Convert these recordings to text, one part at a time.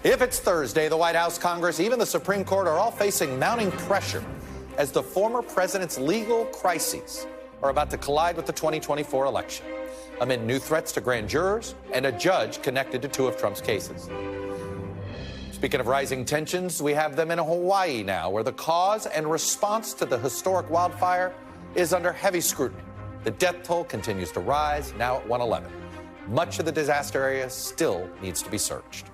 If it's Thursday, the White House, Congress, even the Supreme Court are all facing mounting pressure as the former president's legal crises are about to collide with the 2024 election, amid new threats to grand jurors and a judge connected to two of Trump's cases. Speaking of rising tensions, we have them in Hawaii now, where the cause and response to the historic wildfire is under heavy scrutiny. The death toll continues to rise, now at 111. Much of the disaster area still needs to be searched.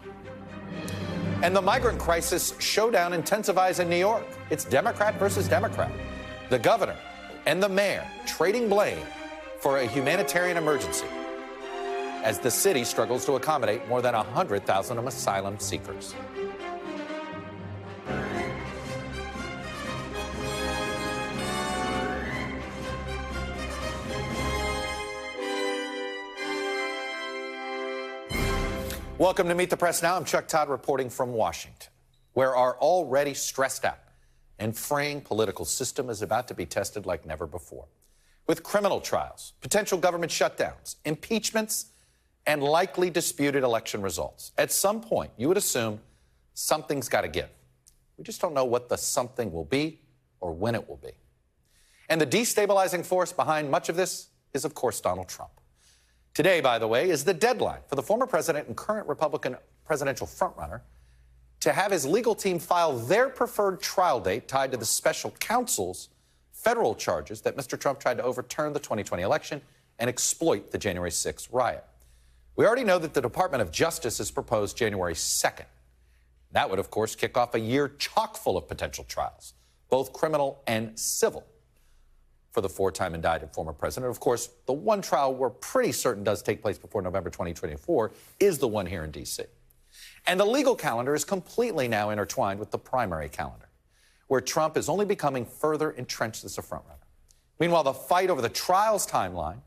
And the migrant crisis showdown intensifies in New York. It's Democrat versus Democrat. The governor and the mayor trading blame for a humanitarian emergency as the city struggles to accommodate more than 100,000 asylum seekers. Welcome to Meet the Press Now. I'm Chuck Todd reporting from Washington, where our already stressed out and fraying political system is about to be tested like never before. With criminal trials, potential government shutdowns, impeachments, and likely disputed election results. At some point, you would assume something's got to give. We just don't know what the something will be or when it will be. And the destabilizing force behind much of this is, of course, Donald Trump. Today, by the way, is the deadline for the former president and current Republican presidential frontrunner to have his legal team file their preferred trial date tied to the special counsel's federal charges that Mr. Trump tried to overturn the 2020 election and exploit the January 6th riot. We already know that the Department of Justice has proposed January 2nd. That would, of course, kick off a year chock full of potential trials, both criminal and civil, for the four-time indicted former president. Of course, the one trial we're pretty certain does take place before November 2024 is the one here in D.C. And the legal calendar is completely now intertwined with the primary calendar, where Trump is only becoming further entrenched as a frontrunner. Meanwhile, the fight over the trials timeline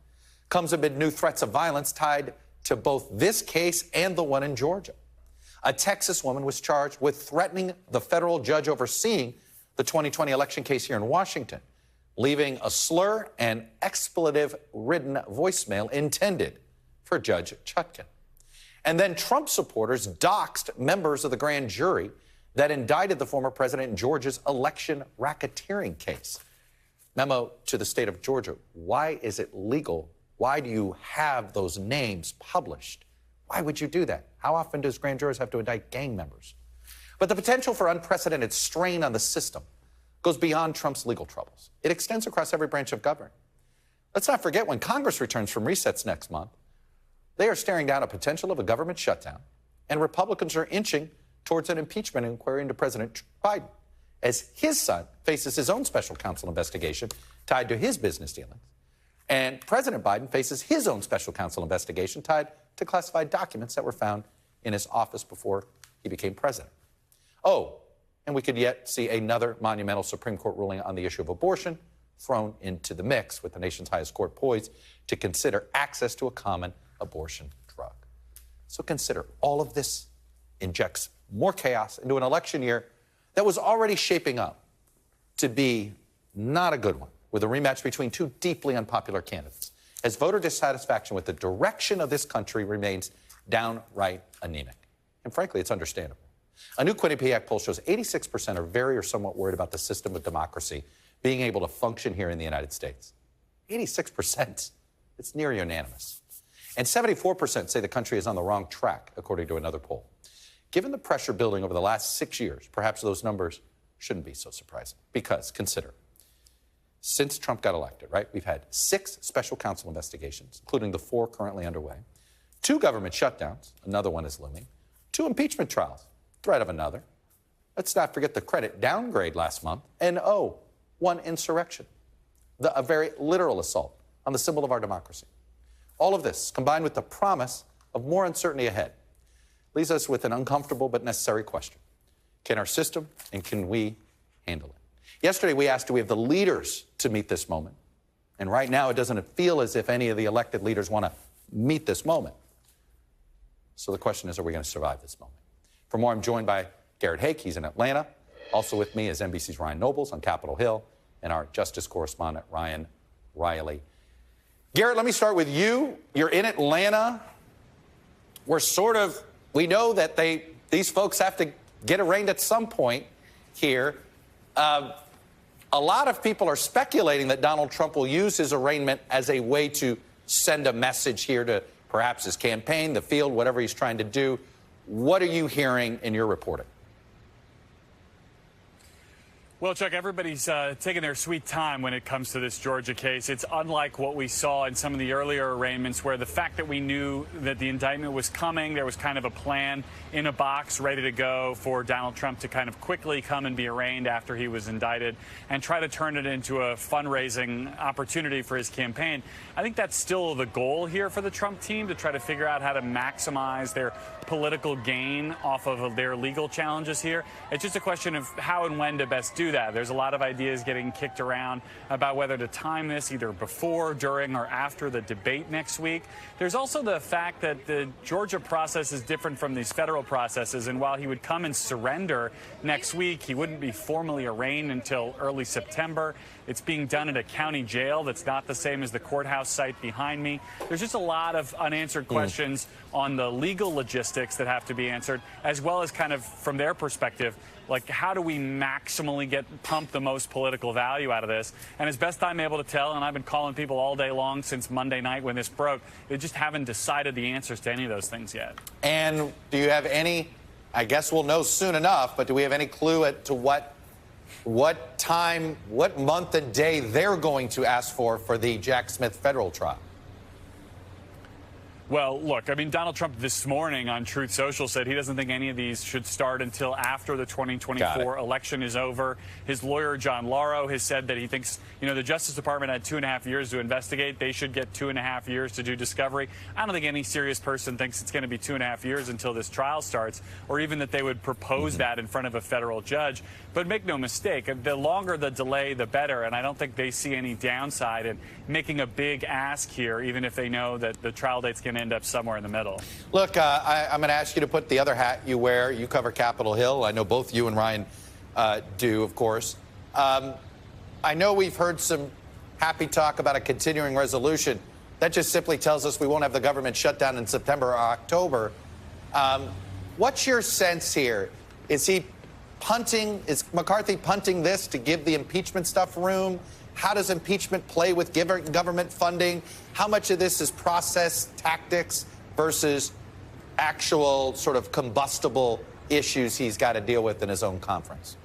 comes amid new threats of violence tied to both this case and the one in Georgia. A Texas woman was charged with threatening the federal judge overseeing the 2020 election case here in Washington, leaving a slur and expletive-ridden voicemail intended for Judge Chutkan. And then Trump supporters doxed members of the grand jury that indicted the former president in Georgia's election racketeering case. Memo to the state of Georgia: why is it legal? Why do you have those names published? Why would you do that? How often does grand jurors have to indict gang members? But the potential for unprecedented strain on the system goes beyond Trump's legal troubles. It extends across every branch of government. Let's not forget, when Congress returns from recess next month, they are staring down a potential of a government shutdown, and Republicans are inching towards an impeachment inquiry into President Biden, as his son faces his own special counsel investigation tied to his business dealings, and President Biden faces his own special counsel investigation tied to classified documents that were found in his office before he became president. Oh, and we could yet see another monumental Supreme Court ruling on the issue of abortion thrown into the mix, with the nation's highest court poised to consider access to a common abortion drug. So consider all of this injects more chaos into an election year that was already shaping up to be not a good one, with a rematch between two deeply unpopular candidates, as voter dissatisfaction with the direction of this country remains downright anemic. And frankly, it's understandable. A new Quinnipiac poll shows 86% are very or somewhat worried about the system of democracy being able to function here in the United States. 86%. It's near unanimous. And 74% say the country is on the wrong track, according to another poll. Given the pressure building over the last 6 years, perhaps those numbers shouldn't be so surprising. Because, consider, since Trump got elected, right, we've had 6 special counsel investigations, including the 4 currently underway, 2 government shutdowns, another one is looming, 2 impeachment trials, threat of another. Let's not forget the credit downgrade last month, and 1 insurrection, a very literal assault on the symbol of our democracy. All of this, combined with the promise of more uncertainty ahead, leaves us with an uncomfortable but necessary question. Can our system and can we handle it? Yesterday, we asked, do we have the leaders to meet this moment? And right now, it doesn't feel as if any of the elected leaders want to meet this moment. So the question is, are we going to survive this moment? For more, I'm joined by Garrett Hake. He's in Atlanta. Also with me is NBC's Ryan Nobles on Capitol Hill and our justice correspondent, Ryan Riley. Garrett, let me start with you. You're in Atlanta. We know that they these folks have to get arraigned at some point here. A lot of people are speculating that Donald Trump will use his arraignment as a way to send a message here to perhaps his campaign, the field, whatever he's trying to do. What are you hearing in your reporting? Well, Chuck, everybody's taking their sweet time when it comes to this Georgia case. It's unlike what we saw in some of the earlier arraignments, where the fact that we knew that the indictment was coming, there was kind of a plan in a box ready to go for Donald Trump to kind of quickly come and be arraigned after he was indicted and try to turn it into a fundraising opportunity for his campaign. I think that's still the goal here for the Trump team, to try to figure out how to maximize their political gain off of their legal challenges here. It's just a question of how and when to best do that. There's a lot of ideas getting kicked around about whether to time this either before, during, or after the debate next week. There's also the fact that the Georgia process is different from these federal processes, and while he would come and surrender next week, he wouldn't be formally arraigned until early September. It's being done at a county jail that's not the same as the courthouse site behind me. There's just a lot of unanswered questions on the legal logistics that have to be answered, as well as kind of from their perspective, like, how do we maximally pump the most political value out of this? And as best I'm able to tell, and I've been calling people all day long since Monday night when this broke, they just haven't decided the answers to any of those things yet. And do you have any, I guess we'll know soon enough, but do we have any clue as to what time, what month and day they're going to ask for the Jack Smith federal trial? Well, look, I mean, Donald Trump this morning on Truth Social said he doesn't think any of these should start until after the 2024 election is over. His lawyer, John Lauro, has said that he thinks, the Justice Department had 2.5 years to investigate. They should get 2.5 years to do discovery. I don't think any serious person thinks it's going to be 2.5 years until this trial starts, or even that they would propose that in front of a federal judge. But make no mistake, the longer the delay, the better. And I don't think they see any downside in making a big ask here, even if they know that the trial date's going to end up somewhere in the middle. Look, I'm going to ask you to put the other hat you wear. You cover Capitol Hill. I know both you and Ryan do, of course. I know we've heard some happy talk about a continuing resolution. That just simply tells us we won't have the government shut down in September or October. What's your sense here? Is McCarthy punting this to give the impeachment stuff room? How does impeachment play with government funding? How much of this is process tactics versus actual sort of combustible issues he's got to deal with in his own conference?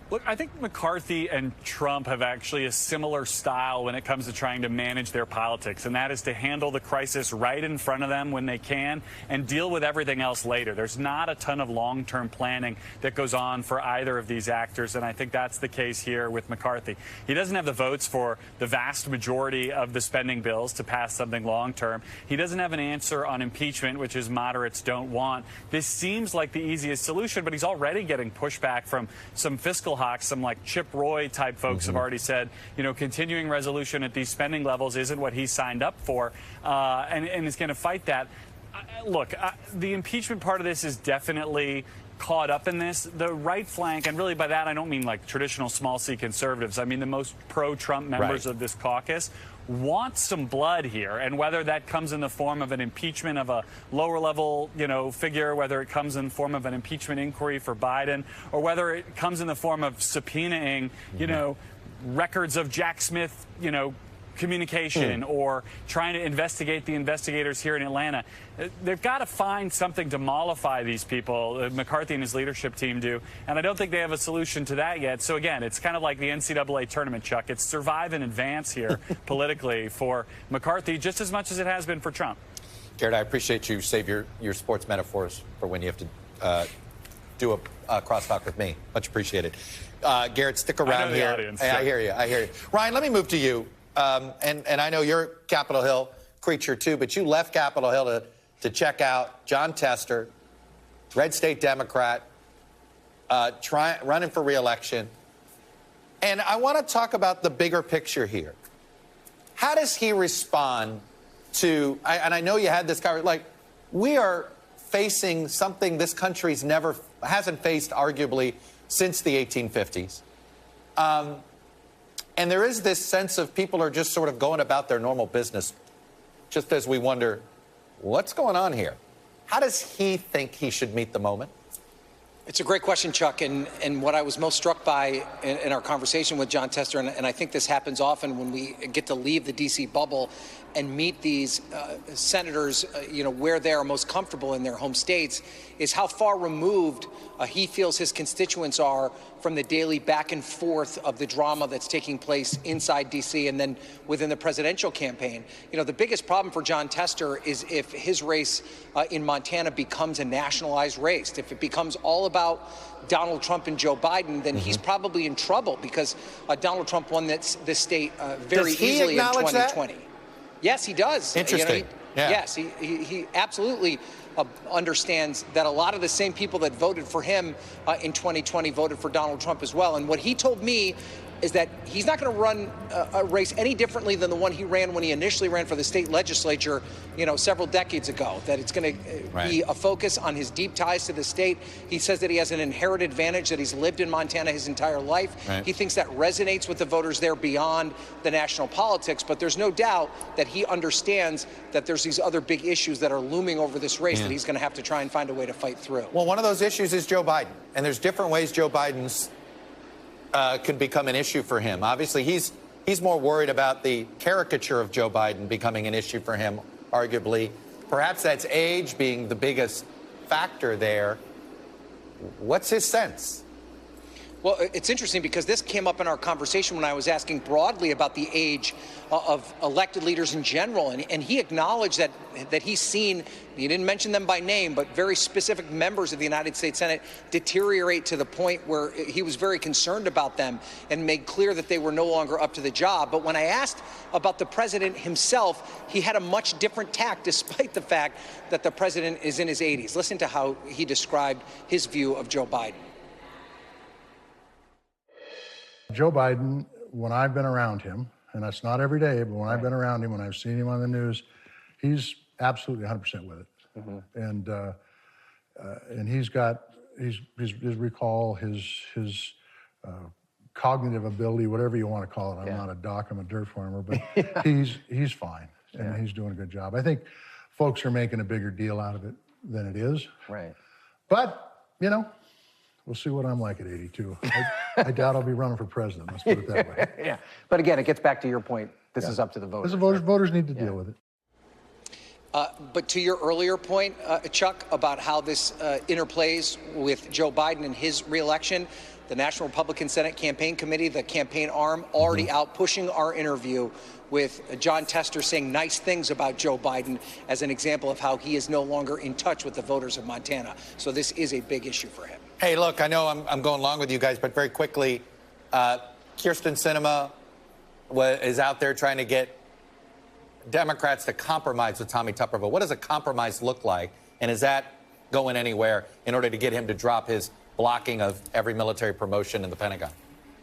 Look, I think McCarthy and Trump have actually a similar style when it comes to trying to manage their politics, and that is to handle the crisis right in front of them when they can and deal with everything else later. There's not a ton of long-term planning that goes on for either of these actors, and I think that's the case here with McCarthy. He doesn't have the votes for the vast majority of the spending bills to pass something long-term. He doesn't have an answer on impeachment, which his moderates don't want. This seems like the easiest solution, but he's already getting pushback from some fiscal hawks. Some like Chip Roy type folks have already said, continuing resolution at these spending levels isn't what he signed up for, and is going to fight that. Look, the impeachment part of this is definitely caught up in this. The right flank, and really by that I don't mean like traditional small C conservatives. I mean the most pro-Trump members of this caucus want some blood here, and whether that comes in the form of an impeachment of a lower level, figure, whether it comes in the form of an impeachment inquiry for Biden, or whether it comes in the form of subpoenaing, records of Jack Smith, communication, or trying to investigate the investigators here in Atlanta. They've got to find something to mollify these people. McCarthy and his leadership team do, and I don't think they have a solution to that yet. So again, it's kind of like the NCAA tournament, Chuck. It's survive and advance here politically for McCarthy just as much as it has been for Trump. Garrett, I appreciate you save your sports metaphors for when you have to do a crosstalk with me. Much appreciated. Garrett, stick around here. Audience, I hear you. Ryan, let me move to you. And I know you're a Capitol Hill creature too, but you left Capitol Hill to check out Jon Tester, red state Democrat, running for re-election. And I want to talk about the bigger picture here. How does he respond to, and I know you had this conversation, like, we are facing something this country's hasn't faced arguably since the 1850s. And there is this sense of people are just sort of going about their normal business, just as we wonder, what's going on here? How does he think he should meet the moment? It's a great question, Chuck, and what I was most struck by in our conversation with Jon Tester, and I think this happens often when we get to leave the D.C. bubble and meet these senators, where they are most comfortable in their home states, is how far removed he feels his constituents are from the daily back and forth of the drama that's taking place inside D.C. and then within the presidential campaign. The biggest problem for Jon Tester is if his race in Montana becomes a nationalized race. If it becomes all about Donald Trump and Joe Biden, then he's probably in trouble because Donald Trump won this state very easily in 2020. That? Yes, he does. Interesting. Yes, he absolutely understands that a lot of the same people that voted for him in 2020 voted for Donald Trump as well. And what he told me is that he's not going to run a race any differently than the one he ran when he initially ran for the state legislature, several decades ago, that it's going to be a focus on his deep ties to the state. He says that he has an inherent advantage, that he's lived in Montana his entire life. He thinks that resonates with the voters there beyond the national politics, but there's no doubt that he understands that there's these other big issues that are looming over this race that he's going to have to try and find a way to fight through. Well, one of those issues is Joe Biden, and there's different ways Joe Biden's could become an issue for him. Obviously, he's more worried about the caricature of Joe Biden becoming an issue for him, arguably. Perhaps that's age being the biggest factor there. What's his sense? Well, it's interesting because this came up in our conversation when I was asking broadly about the age of elected leaders in general. And he acknowledged that he's seen, he didn't mention them by name, but very specific members of the United States Senate deteriorate to the point where he was very concerned about them and made clear that they were no longer up to the job. But when I asked about the president himself, he had a much different tack, despite the fact that the president is in his 80s. Listen to how he described his view of Joe Biden. Joe Biden, when I've been around him, and that's not every day, but when I've been around him, when I've seen him on the news, he's absolutely 100% with it. And he's got his recall, his cognitive ability, whatever you want to call it. I'm not a doc, I'm a dirt farmer, but he's fine, and he's doing a good job. I think folks are making a bigger deal out of it than it is. Right. But, we'll see what I'm like at 82. I doubt I'll be running for president, let's put it that way. But again, it gets back to your point. This is up to the voters. Voters need to deal with it. But to your earlier point, Chuck, about how this interplays with Joe Biden and his reelection, the National Republican Senate Campaign Committee, the campaign arm, already out pushing our interview with Jon Tester saying nice things about Joe Biden as an example of how he is no longer in touch with the voters of Montana. So this is a big issue for him. Hey, look, I know I'm going along with you guys, but very quickly, Kyrsten Sinema is out there trying to get Democrats to compromise with Tommy Tuberville. What does a compromise look like? And is that going anywhere in order to get him to drop his blocking of every military promotion in the Pentagon?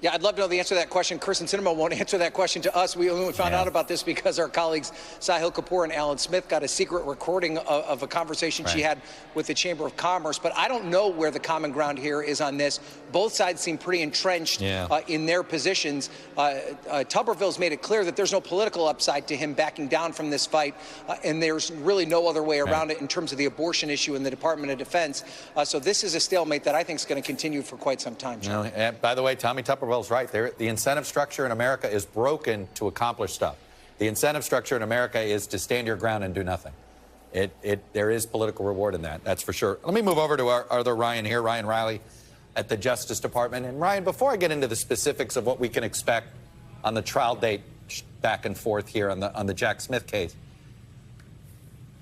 Yeah, I'd love to know the answer to that question. Kyrsten Sinema won't answer that question to us. We only found out about this because our colleagues Sahil Kapoor and Alan Smith got a secret recording of a conversation she had with the Chamber of Commerce. But I don't know where the common ground here is on this. Both sides seem pretty entrenched in their positions. Tuberville's made it clear that there's no political upside to him backing down from this fight, and there's really no other way around it in terms of the abortion issue in the Department of Defense. So this is a stalemate that I think is going to continue for quite some time. And by the way, Tommy Tuberville's right. The incentive structure in America is broken to accomplish stuff. The incentive structure in America is to stand your ground and do nothing. There is political reward in that, that's for sure. Let me move over to our other Ryan here, Ryan Riley at the Justice Department. And Ryan, before I get into the specifics of what we can expect on the trial date back and forth here on the Jack Smith case,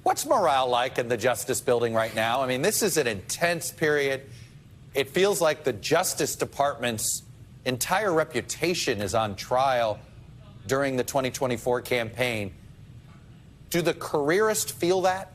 what's morale like in the Justice Building right now? I mean, this is an intense period. It feels like the Justice Department's entire reputation is on trial during the 2024 campaign. Do the careerists feel that?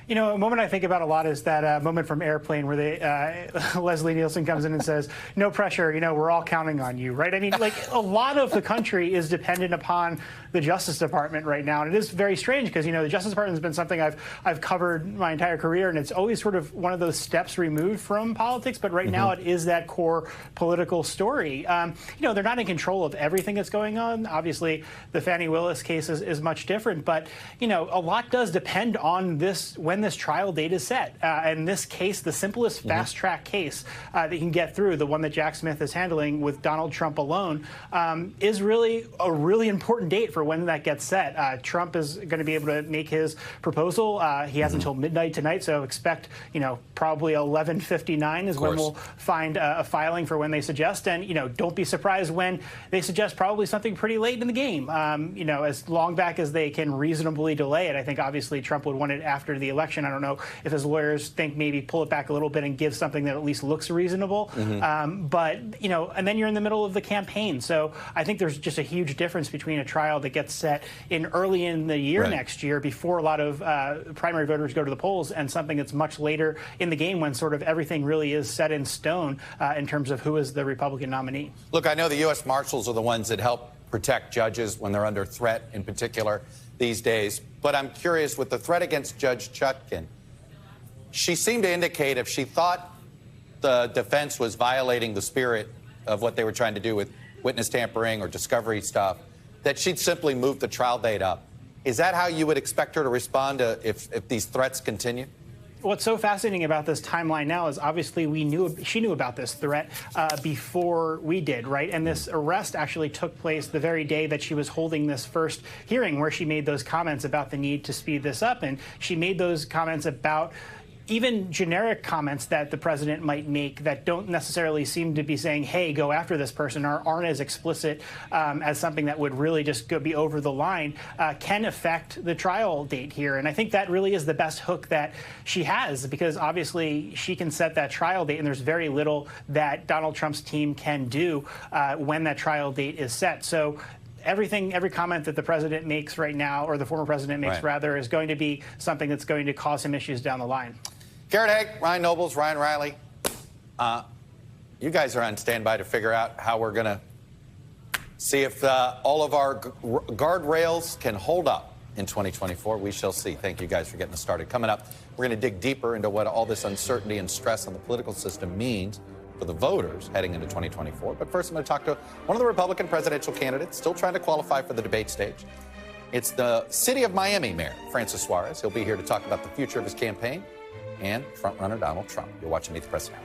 You know, a moment I think about a lot is that moment from Airplane where Leslie Nielsen comes in and says, no pressure, we're all counting on you, right? I mean, like, a lot of the country is dependent upon the Justice Department right now. And it is very strange because, the Justice Department has been something I've covered my entire career, and it's always sort of one of those steps removed from politics. But right now it is that core political story. They're not in control of everything that's going on. Obviously, the Fani Willis case is much different. But, a lot does depend on when this trial date is set. And this case, the simplest fast-track case that you can get through, the one that Jack Smith is handling with Donald Trump alone, is really a really important date for when that gets set. Trump is going to be able to make his proposal. He has until midnight tonight, so expect, probably 11:59 is when we'll find a filing for when they suggest. And, don't be surprised when they suggest probably something pretty late in the game, as long back as they can reasonably delay it. I think obviously Trump would want it after the election. I don't know if his lawyers think maybe pull it back a little bit and give something that at least looks reasonable. But, and then you're in the middle of the campaign. So I think there's just a huge difference between a trial that gets set in early in the year next year before a lot of primary voters go to the polls and something that's much later in the game when sort of everything really is set in stone in terms of who is the Republican nominee. Look, I know the U.S. Marshals are the ones that help protect judges when they're under threat in particular these days. But I'm curious, with the threat against Judge Chutkan, she seemed to indicate if she thought the defense was violating the spirit of what they were trying to do with witness tampering or discovery stuff, that she'd simply move the trial date up. Is that how you would expect her to respond if these threats continue? What's so fascinating about this timeline now is obviously she knew about this threat before we did, right? And this arrest actually took place the very day that she was holding this first hearing where she made those comments about the need to speed this up. And she made those comments about even generic comments that the president might make that don't necessarily seem to be saying, hey, go after this person, or aren't as explicit as something that would really just be over the line, can affect the trial date here. And I think that really is the best hook that she has, because obviously she can set that trial date, and there's very little that Donald Trump's team can do when that trial date is set. So every comment that the president makes right now, or the former president makes rather, is going to be something that's going to cause him issues down the line. Garrett Haag, Ryan Nobles, Ryan Riley, you guys are on standby to figure out how we're going to see if all of our guardrails can hold up in 2024. We shall see. Thank you guys for getting us started. Coming up, we're going to dig deeper into what all this uncertainty and stress on the political system means for the voters heading into 2024. But first, I'm going to talk to one of the Republican presidential candidates still trying to qualify for the debate stage. It's the city of Miami mayor, Francis Suarez. He'll be here to talk about the future of his campaign and frontrunner Donald Trump. You're watching Meet the Press Now.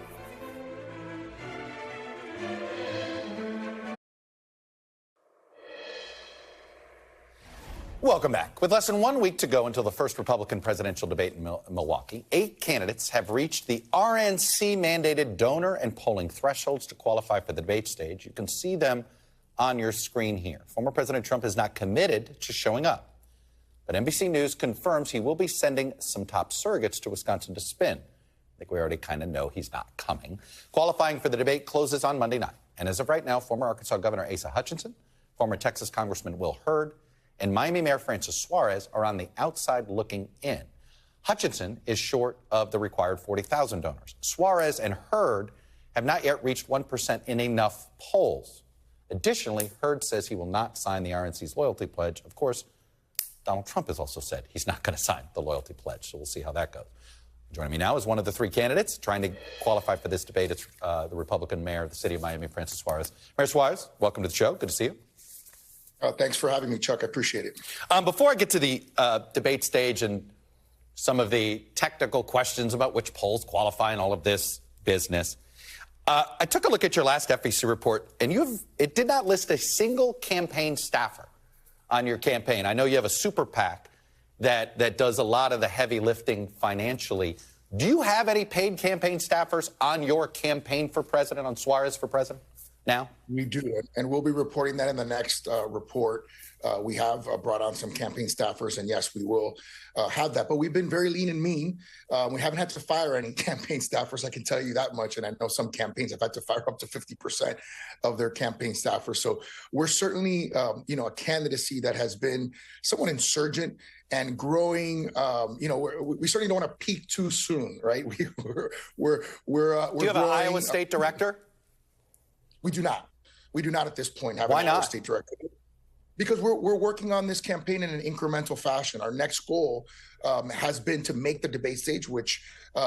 Welcome back. With less than 1 week to go until the first Republican presidential debate in Milwaukee, 8 candidates have reached the RNC-mandated donor and polling thresholds to qualify for the debate stage. You can see them on your screen here. Former President Trump is not committed to showing up, but NBC News confirms he will be sending some top surrogates to Wisconsin to spin. I think we already kind of know he's not coming. Qualifying for the debate closes on Monday night. And as of right now, former Arkansas Governor Asa Hutchinson, former Texas Congressman Will Hurd, and Miami Mayor Francis Suarez are on the outside looking in. Hutchinson is short of the required 40,000 donors. Suarez and Hurd have not yet reached 1% in enough polls. Additionally, Hurd says he will not sign the RNC's loyalty pledge. Of course, Donald Trump has also said he's not going to sign the loyalty pledge, so we'll see how that goes. Joining me now is one of the 3 candidates trying to qualify for this debate. It's the Republican mayor of the city of Miami, Francis Suarez. Mayor Suarez, welcome to the show. Good to see you. Thanks for having me, Chuck. I appreciate it. Before I get to the debate stage and some of the technical questions about which polls qualify and all of this business, I took a look at your last FEC report, and it did not list a single campaign staffer on your campaign. I know you have a super PAC that does a lot of the heavy lifting financially. Do you have any paid campaign staffers on your campaign for president, on Suarez for president now? We do, and we'll be reporting that in the next report. We have brought on some campaign staffers, and yes, we will have that. But we've been very lean and mean. We haven't had to fire any campaign staffers, I can tell you that much. And I know some campaigns have had to fire up to 50% of their campaign staffers. So we're certainly, a candidacy that has been somewhat insurgent and growing. We certainly don't want to peak too soon, right? We're Do you have an Iowa State director? We do not. We do not at this point have Why an not? Iowa State director. Because we're working on this campaign in an incremental fashion. Our next goal has been to make the debate stage, which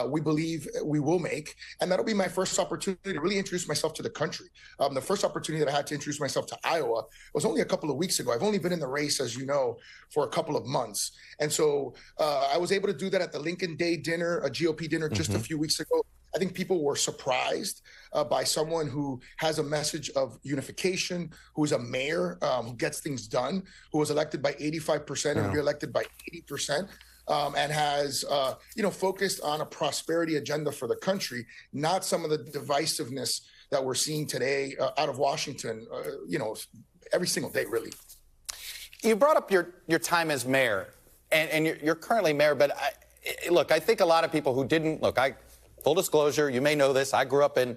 we believe we will make. And that'll be my first opportunity to really introduce myself to the country. The first opportunity that I had to introduce myself to Iowa was only a couple of weeks ago. I've only been in the race, as you know, for a couple of months. And so I was able to do that at the Lincoln Day dinner, a GOP dinner just a few weeks ago. I think people were surprised by someone who has a message of unification, who is a mayor, who gets things done, who was elected by 85% and reelected by 80%, and has, focused on a prosperity agenda for the country, not some of the divisiveness that we're seeing today out of Washington, every single day, really. You brought up your time as mayor, and you're currently mayor, but I think a lot of people who didn't, full disclosure, you may know this. I grew up in,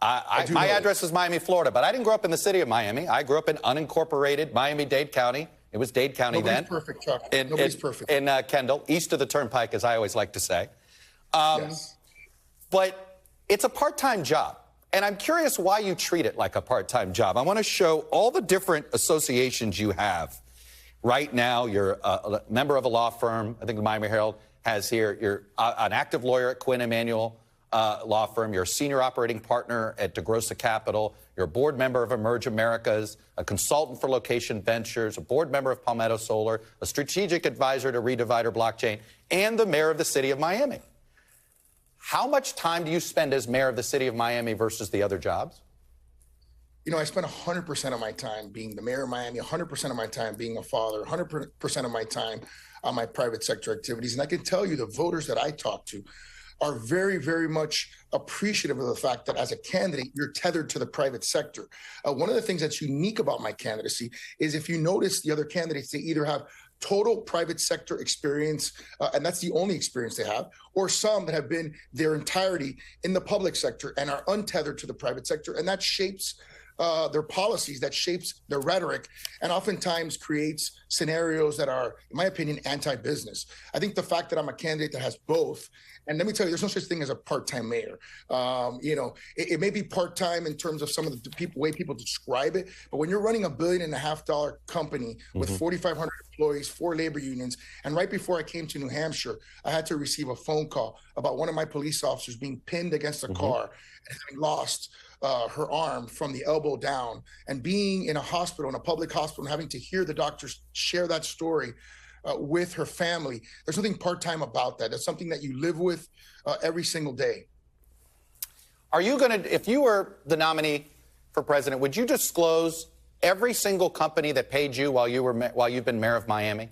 my address is Miami, Florida, but I didn't grow up in the city of Miami. I grew up in unincorporated Miami-Dade County. It was Dade County then. Nobody's perfect, Chuck. Nobody's perfect. In Kendall, east of the Turnpike, as I always like to say. Yes. But it's a part-time job. And I'm curious why you treat it like a part-time job. I want to show all the different associations you have. Right now, you're a member of a law firm. I think the Miami Herald has here. You're an active lawyer at Quinn Emanuel Law Firm. You're a senior operating partner at DeGrossa Capital. You're a board member of Emerge Americas, a consultant for Location Ventures, a board member of Palmetto Solar, a strategic advisor to Redivider Blockchain, and the mayor of the city of Miami. How much time do you spend as mayor of the city of Miami versus the other jobs? I spend 100% of my time being the mayor of Miami, 100% of my time being a father, 100% of my time on my private sector activities. And I can tell you the voters that I talk to are very, very much appreciative of the fact that as a candidate, you're tethered to the private sector. One of the things that's unique about my candidacy is if you notice the other candidates, they either have total private sector experience, and that's the only experience they have, or some that have been their entirety in the public sector and are untethered to the private sector. And that shapes their policies, that shapes their rhetoric, and oftentimes creates scenarios that are, in my opinion, anti-business. I think the fact that I'm a candidate that has both, and let me tell you, there's no such thing as a part-time mayor. It may be part-time in terms of some of the way people describe it, but when you're running $1.5 billion company with 4,500 employees, 4 labor unions, and right before I came to New Hampshire, I had to receive a phone call about one of my police officers being pinned against a car and having lost her arm from the elbow down, and being in a hospital, in a public hospital, and having to hear the doctors share that story with her family. There's nothing part-time about that. That's something that you live with every single day. Are you going to, if you were the nominee for president, would you disclose every single company that paid you while you've been mayor of Miami?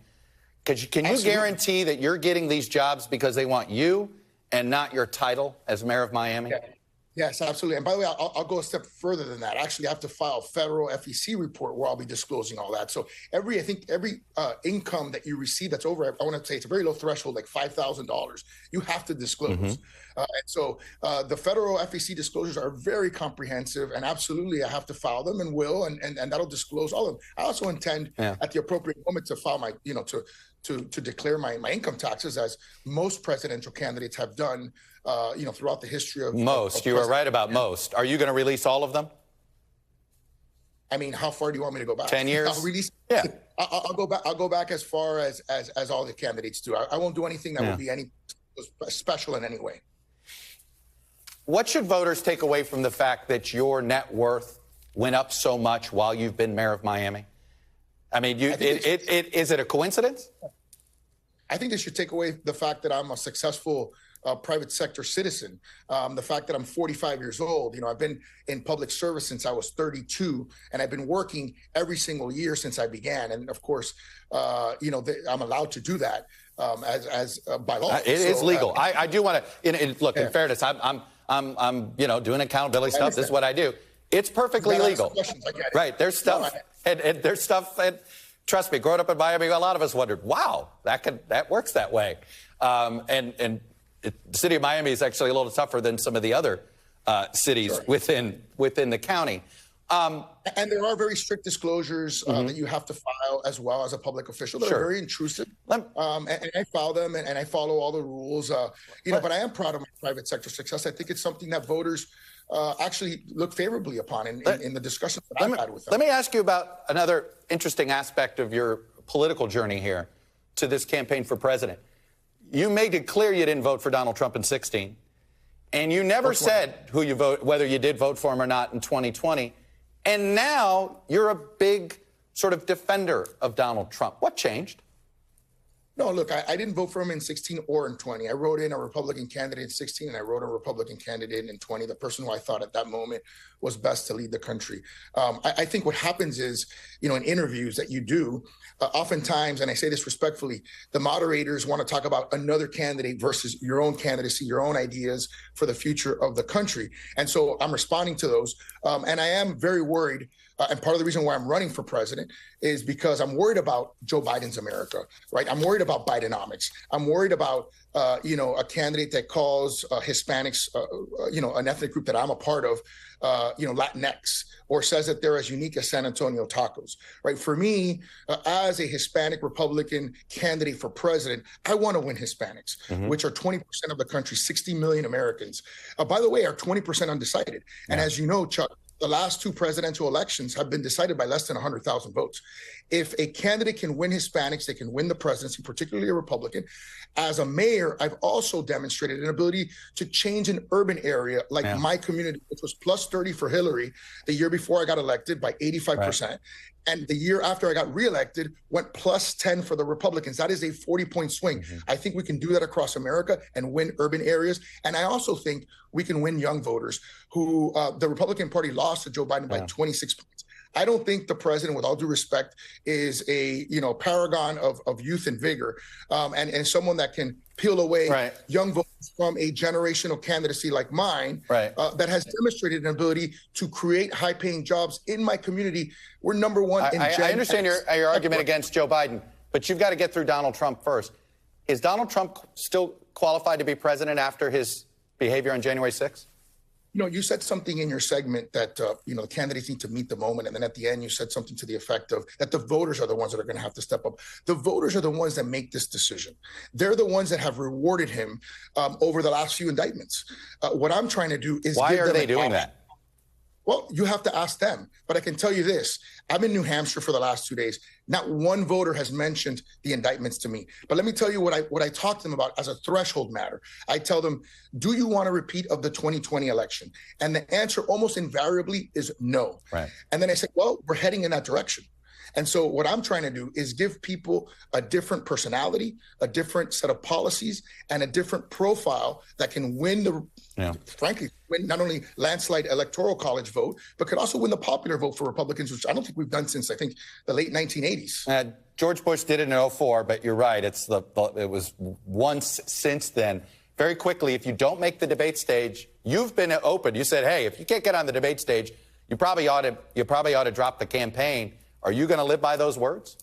Can you guarantee that you're getting these jobs because they want you and not your title as mayor of Miami? Yeah. Yes, absolutely. And by the way, I'll go a step further than that. Actually, I have to file a federal FEC report where I'll be disclosing all that. So every income that you receive that's over, I want to say it's a very low threshold, like $5,000, you have to disclose. And so the federal FEC disclosures are very comprehensive, and absolutely I have to file them and will, and that'll disclose all of them. I also intend at the appropriate moment to file my, to declare my income taxes, as most presidential candidates have done, throughout the history of most. You were right about most. Are you going to release all of them? I mean, how far do you want me to go back? 10 years? I'll release. Yeah. I'll go back. I'll go back as far as all the candidates do. I won't do anything that will be any special in any way. What should voters take away from the fact that your net worth went up so much while you've been mayor of Miami? I mean, is it a coincidence? I think they should take away the fact that I'm a successful private sector citizen. The fact that I'm 45 years old, I've been in public service since I was 32, and I've been working every single year since I began. And of course, I'm allowed to do that as by law. It is legal. I do want to look. In fairness, I'm doing accountability stuff. This is what I do. It's perfectly legal. Right? There's stuff, and there's stuff. And trust me, growing up in Miami, a lot of us wondered, wow, that works that way. The city of Miami is actually a little tougher than some of the other cities within the county. And there are very strict disclosures that you have to file as well as a public official that are very intrusive. And I file them and I follow all the rules. But I am proud of my private sector success. I think it's something that voters actually look favorably upon in the discussions that I've had with them. Let me ask you about another interesting aspect of your political journey here to this campaign for president. You made it clear you didn't vote for Donald Trump in 2016, and you never said who you vote, whether you did vote for him or not in 2020. And now you're a big sort of defender of Donald Trump. What changed? No, look, I didn't vote for him in 16 or in 20. I wrote in a Republican candidate in 16, and I wrote a Republican candidate in 20, the person who I thought at that moment was best to lead the country. I think what happens is, in interviews that you do, oftentimes, and I say this respectfully, the moderators want to talk about another candidate versus your own candidacy, your own ideas for the future of the country. And so I'm responding to those. And I am very worried. And part of the reason why I'm running for president is because I'm worried about Joe Biden's America, right? I'm worried about Bidenomics. I'm worried about, a candidate that calls Hispanics, an ethnic group that I'm a part of, Latinx, or says that they're as unique as San Antonio tacos, right? For me, as a Hispanic Republican candidate for president, I want to win Hispanics, which are 20% of the country, 60 million Americans. By the way, are 20% undecided. And as you know, Chuck, the last two presidential elections have been decided by less than 100,000 votes. If a candidate can win Hispanics, they can win the presidency, particularly a Republican. As a mayor, I've also demonstrated an ability to change an urban area like my community, which was plus 30 for Hillary the year before I got elected by 85%. Right. And the year after I got reelected went plus 10 for the Republicans. That is a 40-point swing. I think we can do that across America and win urban areas. And I also think we can win young voters who the Republican Party lost to Joe Biden by 26 points. I don't think the president, with all due respect, is a paragon of youth and vigor, and someone that can peel away young voters from a generational candidacy like mine that has demonstrated an ability to create high-paying jobs in my community. We're number one in I understand your argument against Joe Biden, but you've got to get through Donald Trump first. Is Donald Trump still qualified to be president after his behavior on January 6th? You said something in your segment that, the candidates need to meet the moment. And then at the end, you said something to the effect of that the voters are the ones that are going to have to step up. The voters are the ones that make this decision. They're the ones that have rewarded him over the last few indictments. What I'm trying to do is why are they doing that? Well, you have to ask them. But I can tell you this. I'm in New Hampshire for the last 2 days. Not one voter has mentioned the indictments to me. But let me tell you what I talk to them about as a threshold matter. I tell them, do you want a repeat of the 2020 election? And the answer almost invariably is no. Right. And then I say, well, we're heading in that direction. And so what I'm trying to do is give people a different personality, a different set of policies, and a different profile that can win frankly, win not only landslide electoral college vote, but could also win the popular vote for Republicans, which I don't think we've done since, I think, the late 1980s. George Bush did it in 2004, but you're right. It was once since then. Very quickly, if you don't make the debate stage, you've been open. You said, hey, if you can't get on the debate stage, you probably ought to drop the campaign. Are you going to live by those words?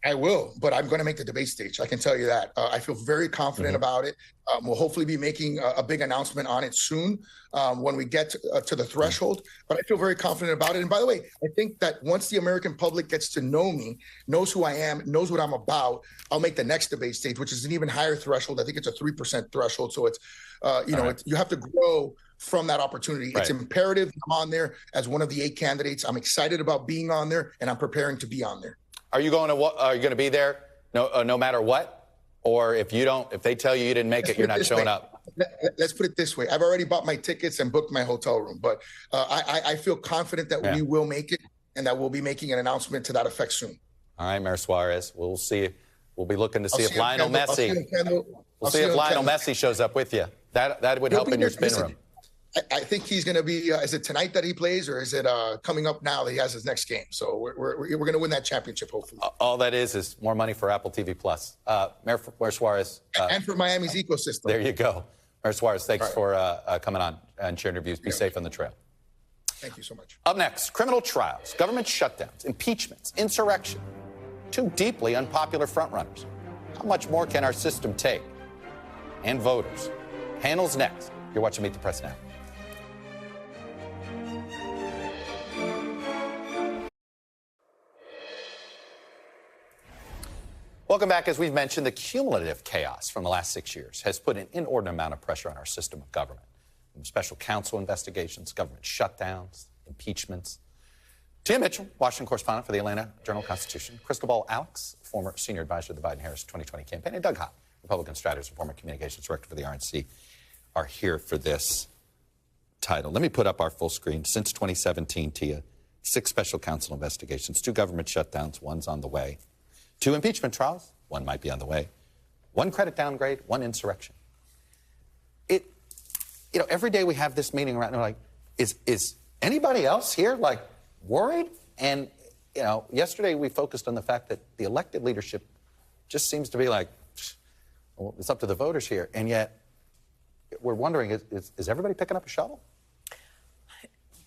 I will, but I'm going to make the debate stage. I can tell you that. I feel very confident about it. We'll hopefully be making a big announcement on it soon when we get to the threshold. But I feel very confident about it. And by the way, I think that once the American public gets to know me, knows who I am, knows what I'm about, I'll make the next debate stage, which is an even higher threshold. I think it's a 3% threshold. So it's, you have to grow from that opportunity. It's imperative I'm on there as one of the 8 candidates. I'm excited about being on there, and I'm preparing to be on there. Are you going to be there no matter what? Or if they tell you didn't make it, you're not showing up? Let's put it this way. I've already bought my tickets and booked my hotel room, but I feel confident that we will make it and that we'll be making an announcement to that effect soon. All right, Mayor Suarez. We'll see. We'll be looking to see if Lionel Messi. We'll see if Lionel Messi shows up with you. That would help in your spin room. I think he's going to be. Is it tonight that he plays, or is it coming up now that he has his next game? So we're going to win that championship, hopefully. All that is more money for Apple TV Plus. Mayor Suarez, and for Miami's ecosystem. There you go, Mayor Suarez. Thanks for coming on and sharing your views. Be safe on the trail. Thank you so much. Up next, criminal trials, government shutdowns, impeachments, insurrection. 2 deeply unpopular frontrunners. How much more can our system take? And voters. Panel's next. You're watching Meet the Press Now. Welcome back. As we've mentioned, the cumulative chaos from the last 6 years has put an inordinate amount of pressure on our system of government. From special counsel investigations, government shutdowns, impeachments. Tim Mitchell, Washington correspondent for the Atlanta Journal-Constitution. Cristobal Alex, former senior advisor to the Biden-Harris 2020 campaign. And Doug Hott, Republican strategist and former communications director for the RNC, are here for this title. Let me put up our full screen. Since 2017, Tia, 6 special counsel investigations, 2 government shutdowns, 1's on the way, 2 impeachment trials, 1 might be on the way, 1 credit downgrade, 1 insurrection. Every day we have this meeting around, and we're like, is anybody else here, like, worried? And, yesterday we focused on the fact that the elected leadership just seems to be like, well, it's up to the voters here. And yet we're wondering, is everybody picking up a shovel?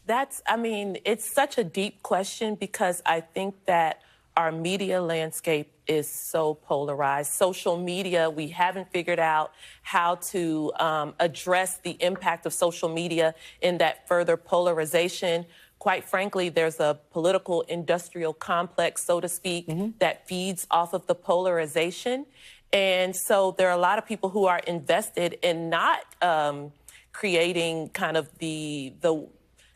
It's such a deep question because I think that our media landscape is so polarized. Social media, we haven't figured out how to address the impact of social media in that further polarization. Quite frankly, there's a political industrial complex, so to speak, that feeds off of the polarization. And so there are a lot of people who are invested in not creating kind of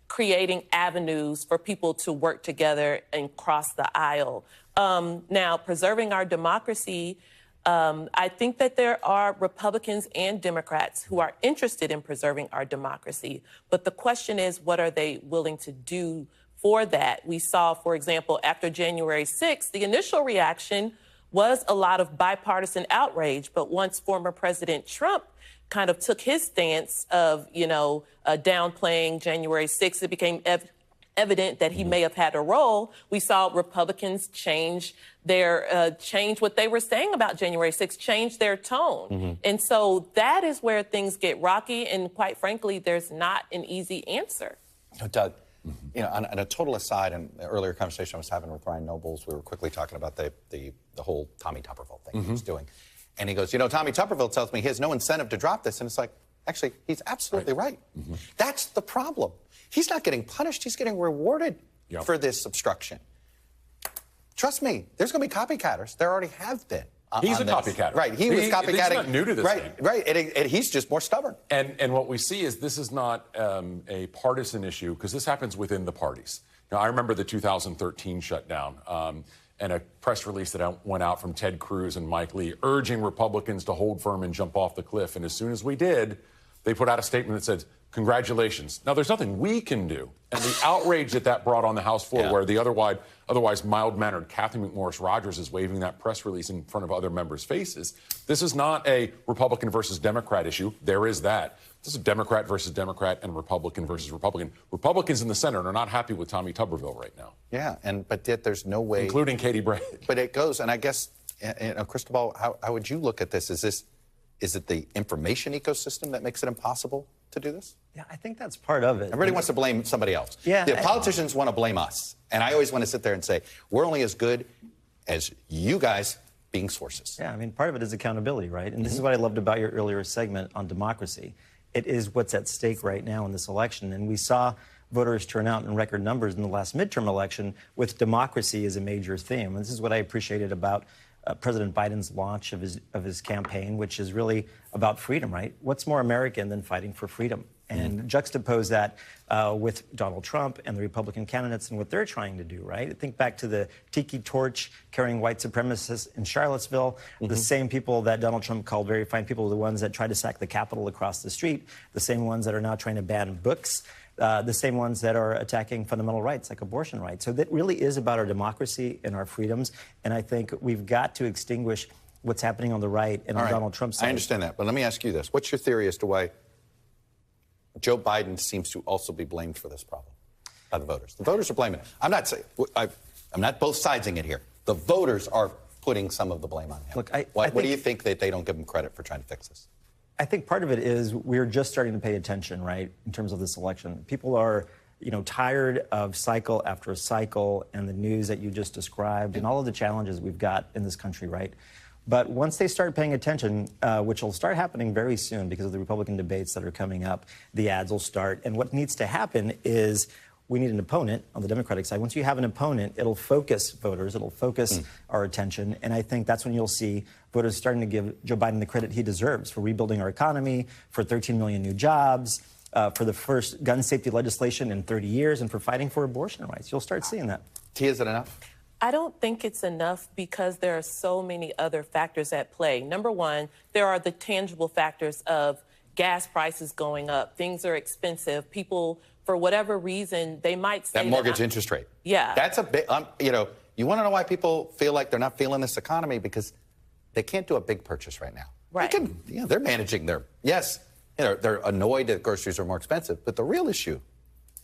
creating avenues for people to work together and cross the aisle. Now, preserving our democracy, I think that there are Republicans and Democrats who are interested in preserving our democracy. But the question is, what are they willing to do for that? We saw, for example, after January 6th, the initial reaction was a lot of bipartisan outrage. But once former President Trump kind of took his stance of, downplaying January 6th, it became evident that he may have had a role. We saw Republicans change what they were saying about January 6th, change their tone. And so that is where things get rocky. And quite frankly, there's not an easy answer. Doug, on a total aside, in the earlier conversation I was having with Ryan Nobles, we were quickly talking about the whole Tommy Tuberville thing he was doing. And he goes, Tommy Tuberville tells me he has no incentive to drop this. And it's like, actually, he's absolutely right. That's the problem. He's not getting punished. He's getting rewarded for this obstruction. Trust me, there's going to be copycatters. There already have been. He's a copycatter. Right. He was copycatting. He's not new to this thing. Right. And he's just more stubborn. And what we see is this is not a partisan issue because this happens within the parties. Now, I remember the 2013 shutdown. And a press release that went out from Ted Cruz and Mike Lee urging Republicans to hold firm and jump off the cliff. And as soon as we did, they put out a statement that said, congratulations. Now, there's nothing we can do. And the outrage that brought on the House floor, where the otherwise mild-mannered Kathy McMorris Rodgers is waving that press release in front of other members' faces. This is not a Republican versus Democrat issue. There is that. This is Democrat versus Democrat and Republican versus Republican. Republicans in the Senate are not happy with Tommy Tuberville right now. Yeah, but yet there's no way... Including Katie Bray. But it goes, and I guess, Cristobal, how would you look at this? Is it the information ecosystem that makes it impossible to do this? Yeah, I think that's part of it. Everybody wants to blame somebody else. Yeah, the politicians want to blame us. And I always want to sit there and say, we're only as good as you guys being sources. Yeah, part of it is accountability, right? And this is what I loved about your earlier segment on democracy. It is what's at stake right now in this election. And we saw voters turn out in record numbers in the last midterm election with democracy as a major theme. And this is what I appreciated about President Biden's launch of his campaign, which is really about freedom, right? What's more American than fighting for freedom? And juxtapose that with Donald Trump and the Republican candidates and what they're trying to do, right? Think back to the tiki torch carrying white supremacists in Charlottesville, the same people that Donald Trump called very fine people, the ones that tried to sack the Capitol across the street, the same ones that are now trying to ban books, the same ones that are attacking fundamental rights like abortion rights. So that really is about our democracy and our freedoms. And I think we've got to extinguish what's happening on the right and on Donald Trump's side. I understand that. But let me ask you this. What's your theory as to why Joe Biden seems to also be blamed for this problem by the voters? The voters are blaming it. I'm not both sidesing it here. The voters are putting some of the blame on him. Look, what do you think that they don't give him credit for trying to fix this? I think part of it is we're just starting to pay attention, right, in terms of this election. People are, tired of cycle after cycle and the news that you just described and all of the challenges we've got in this country, right? But once they start paying attention, which will start happening very soon because of the Republican debates that are coming up, the ads will start. And what needs to happen is we need an opponent on the Democratic side. Once you have an opponent, it'll focus voters, it'll focus our attention, and I think that's when you'll see voters starting to give Joe Biden the credit he deserves for rebuilding our economy, for 13 million new jobs, for the first gun safety legislation in 30 years, and for fighting for abortion rights. You'll start seeing that. T, is it enough? I don't think it's enough because there are so many other factors at play. Number one, there are the tangible factors of gas prices going up. Things are expensive. People, for whatever reason, they might say that mortgage interest rate. Yeah. That's a big, you know, you want to know why people feel like they're not feeling this economy? Because they can't do a big purchase right now. Right. They can, you know, they're managing their, yes, you know, they're annoyed that groceries are more expensive, but the real issue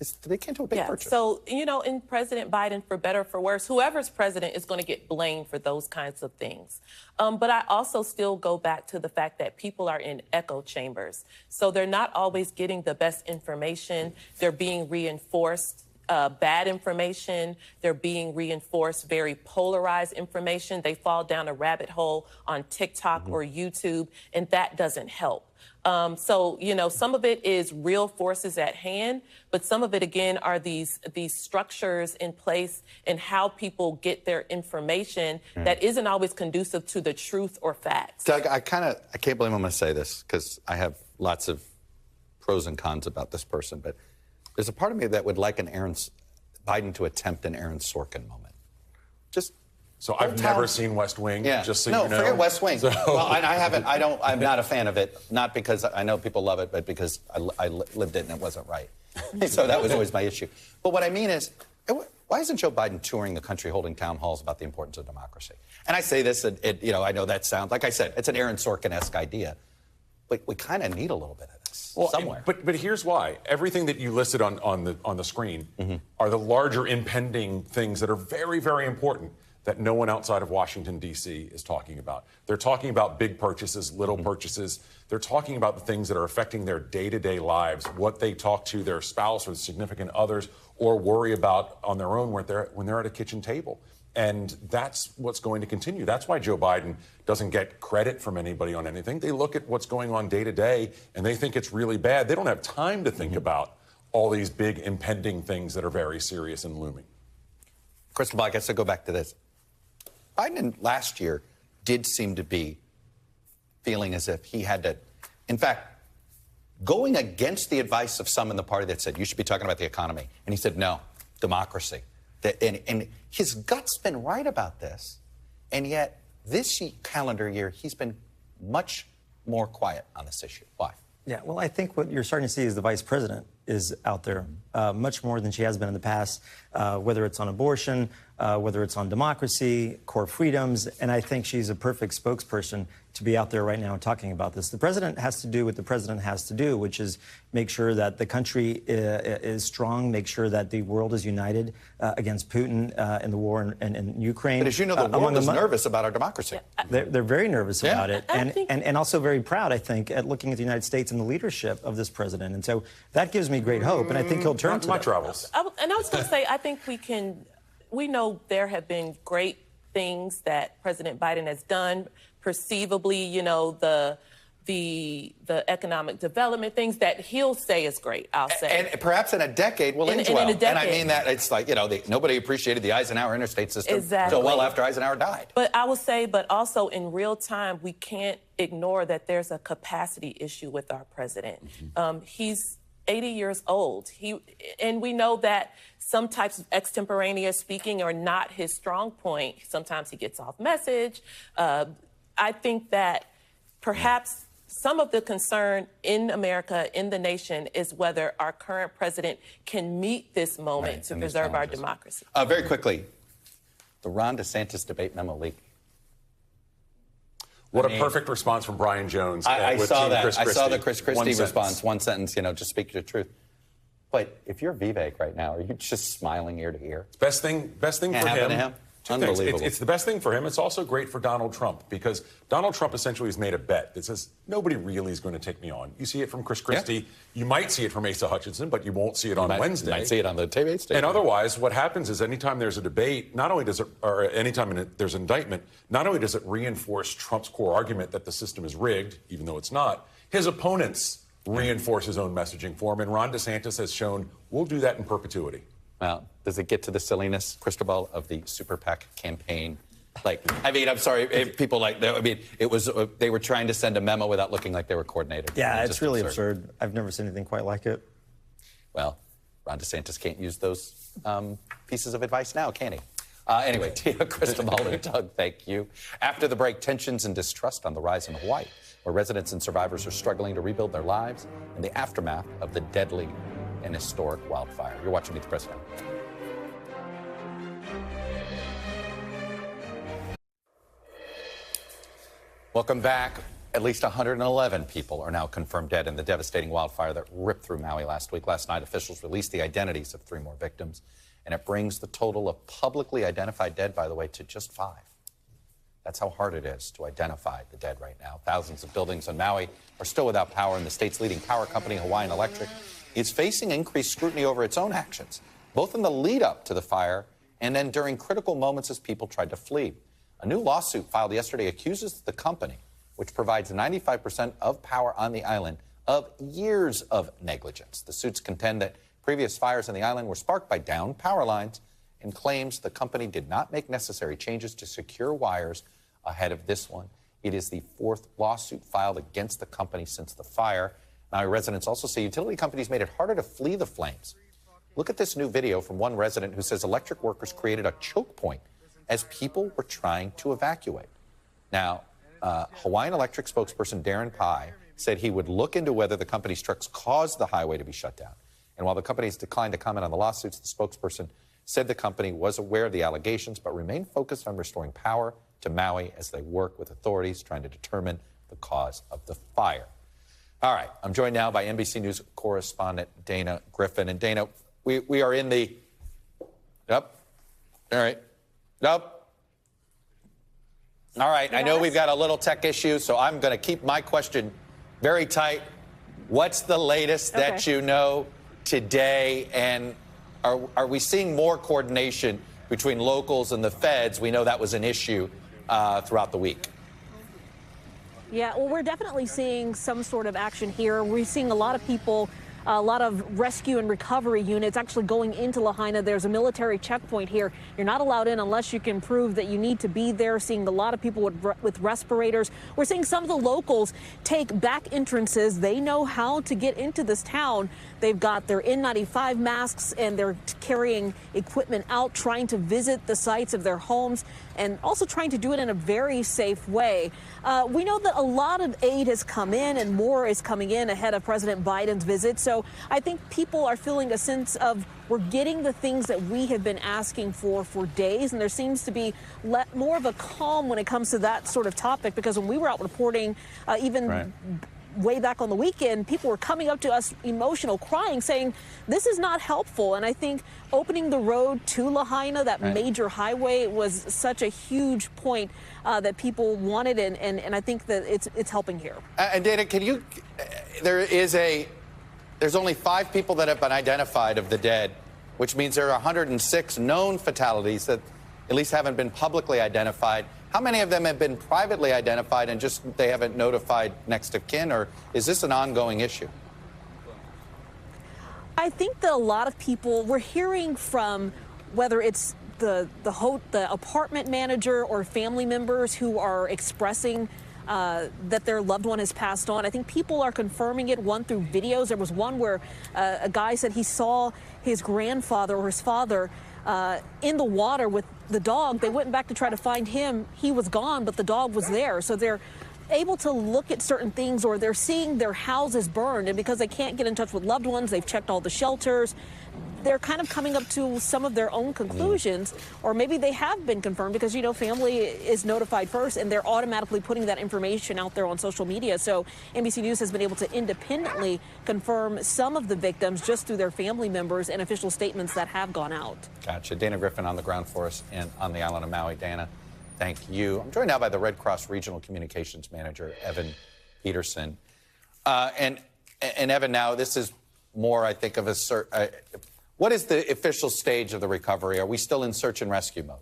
is they can't do a big purchase. So, you know, in President Biden, for better or for worse, whoever's president is going to get blamed for those kinds of things. But I also still go back to the fact that people are in echo chambers. So they're not always getting the best information. They're being reinforced bad information. They're being reinforced very polarized information. They fall down a rabbit hole on TikTok or YouTube, and that doesn't help. So, you know, some of it is real forces at hand, but some of it, again, are these structures in place and how people get their information that isn't always conducive to the truth or facts. Doug, I can't believe I'm going to say this because I have lots of pros and cons about this person, but there's a part of me that would like Biden to attempt an Aaron Sorkin moment. Just So I've never seen West Wing, just so you know. No, forget West Wing. Well, and I haven't, I'm not a fan of it, not because I know people love it, but because I lived it and it wasn't right. So that was always my issue. But what I mean is, why isn't Joe Biden touring the country holding town halls about the importance of democracy? And I say this, you know, I know that sounds, like I said, it's an Aaron Sorkin-esque idea, but we kind of need a little bit of this somewhere. But here's why. Everything that you listed on the screen are the larger impending things that are very, very important that no one outside of Washington, D.C. is talking about. They're talking about big purchases, little purchases. They're talking about the things that are affecting their day-to-day lives, what they talk to their spouse or significant others or worry about on their own when they're at a kitchen table. And that's what's going to continue. That's why Joe Biden doesn't get credit from anybody on anything. They look at what's going on day to day, and they think it's really bad. They don't have time to think about all these big impending things that are very serious and looming. Crystal Ball, I guess I'll go back to this. Biden last year did seem to be feeling as if he had to, in fact, going against the advice of some in the party that said, you should be talking about the economy. And he said, no, democracy. And his gut's been right about this. And yet, this calendar year, he's been much more quiet on this issue. Why? Yeah, well, I think what you're starting to see is the vice president is out there much more than she has been in the past, whether it's on abortion, whether it's on democracy, core freedoms, and I think she's a perfect spokesperson to be out there right now talking about this. The president has to do what the president has to do, which is make sure that the country is strong, make sure that the world is united against Putin and the war in Ukraine. But as you know, the world is nervous about our democracy. They're very nervous about it, and also very proud, I think, at looking at the United States and the leadership of this president. And so that gives me great hope, and I think he'll turn to my that. travels. And I was going to say, I think we know there have been great things that President Biden has done, perceivably, you know, the economic development things that he'll say is great, I'll say. And perhaps in a decade will age well. And I mean that it's like, you know, nobody appreciated the Eisenhower interstate system until well after Eisenhower died. But I will say, but also in real time, we can't ignore that there's a capacity issue with our president. He's 80 years old. And we know that some types of extemporaneous speaking are not his strong point. Sometimes he gets off message. I think that perhaps some of the concern in America, in the nation, is whether our current president can meet this moment to preserve our democracy. Very quickly, the Ron DeSantis debate memo leak. What a perfect response from Brian Jones. I saw that. Chris Christie. I saw the Chris Christie response. One sentence, you know, just speak the truth. But if you're Vivek right now, are you just smiling ear to ear? Best thing for him. Unbelievable. It's the best thing for him. It's also great for Donald Trump because Donald Trump essentially has made a bet that says nobody really is going to take me on. You see it from Chris Christie. Yeah. You might see it from Asa Hutchinson, but you won't see it on Wednesday. You might see it on the TV station. And otherwise, what happens is anytime there's a debate, not only does it, or anytime there's an indictment, not only does it reinforce Trump's core argument that the system is rigged, even though it's not, his opponents reinforce his own messaging for him. And Ron DeSantis has shown we'll do that in perpetuity. Well, does it get to the silliness, Cristobal, of the Super PAC campaign? Like, I mean, I'm sorry, people like, I mean, it was, they were trying to send a memo without looking like they were coordinated. Yeah, it's really absurd. I've never seen anything quite like it. Well, Ron DeSantis can't use those pieces of advice now, can he? Anyway, Tia, Cristobal, and Doug, thank you. After the break, tensions and distrust on the rise in Hawaii, where residents and survivors are struggling to rebuild their lives in the aftermath of the deadly and historic wildfire. You're watching Meet the Press now. Welcome back. At least 111 people are now confirmed dead in the devastating wildfire that ripped through Maui last week. Last night, officials released the identities of 3 more victims, and it brings the total of publicly identified dead, by the way, to just 5. That's how hard it is to identify the dead right now. Thousands of buildings on Maui are still without power, and the state's leading power company, Hawaiian Electric, is facing increased scrutiny over its own actions, both in the lead-up to the fire and then during critical moments as people tried to flee. A new lawsuit filed yesterday accuses the company, which provides 95% of power on the island, of years of negligence. The suits contend that previous fires on the island were sparked by downed power lines and claims the company did not make necessary changes to secure wires ahead of this one. It is the 4th lawsuit filed against the company since the fire. Maui residents also say utility companies made it harder to flee the flames. Look at this new video from one resident who says electric workers created a choke point as people were trying to evacuate. Now, Hawaiian Electric spokesperson Darren Pai said he would look into whether the company's trucks caused the highway to be shut down. And while the companies declined to comment on the lawsuits, the spokesperson said the company was aware of the allegations but remained focused on restoring power to Maui as they work with authorities trying to determine the cause of the fire. All right, I'm joined now by NBC News correspondent Dana Griffin. And Dana, we are in the... Yep. All right. Nope. All right, I know we've got a little tech issue, so I'm going to keep my question very tight. What's the latest that you know today? And are we seeing more coordination between locals and the feds? We know that was an issue throughout the week. Yeah, well, we're definitely seeing some sort of action here. We're seeing a lot of people, a lot of rescue and recovery units actually going into Lahaina. There's a military checkpoint here. You're not allowed in unless you can prove that you need to be there. Seeing a lot of people with respirators. We're seeing some of the locals take back entrances. They know how to get into this town. They've got their N95 masks and they're carrying equipment out, trying to visit the sites of their homes and also trying to do it in a very safe way. We know that a lot of aid has come in and more is coming in ahead of President Biden's visit. So I think people are feeling a sense of we're getting the things that we have been asking for days. And there seems to be more of a calm when it comes to that sort of topic, because when we were out reporting way back on the weekend, people were coming up to us emotional, crying, saying this is not helpful. And I think opening the road to Lahaina, that major highway, was such a huge point that people wanted, and I think that it's helping here. And Dana, can you, there's only 5 people that have been identified of the dead, which means there are 106 known fatalities that at least haven't been publicly identified. How many of them have been privately identified and just they haven't notified next of kin, or is this an ongoing issue? I think that a lot of people, we're hearing from, whether it's the apartment manager or family members who are expressing that their loved one has passed on. I think people are confirming it, one through videos. There was one where a guy said he saw his grandfather or his father in the water with the dog. They went back to try to find him. He was gone, but the dog was there. So they're able to look at certain things, or they're seeing their houses burned. And because they can't get in touch with loved ones, they've checked all the shelters. They're kind of coming up to some of their own conclusions, or maybe they have been confirmed because, you know, family is notified first and they're automatically putting that information out there on social media. So NBC News has been able to independently confirm some of the victims just through their family members and official statements that have gone out. Gotcha. Dana Griffin on the ground for us and on the island of Maui. Dana, thank you. I'm joined now by the Red Cross Regional Communications Manager, Evan Peterson. And Evan, now this is more, I think, of a what is the official stage of the recovery? Are we still in search and rescue mode?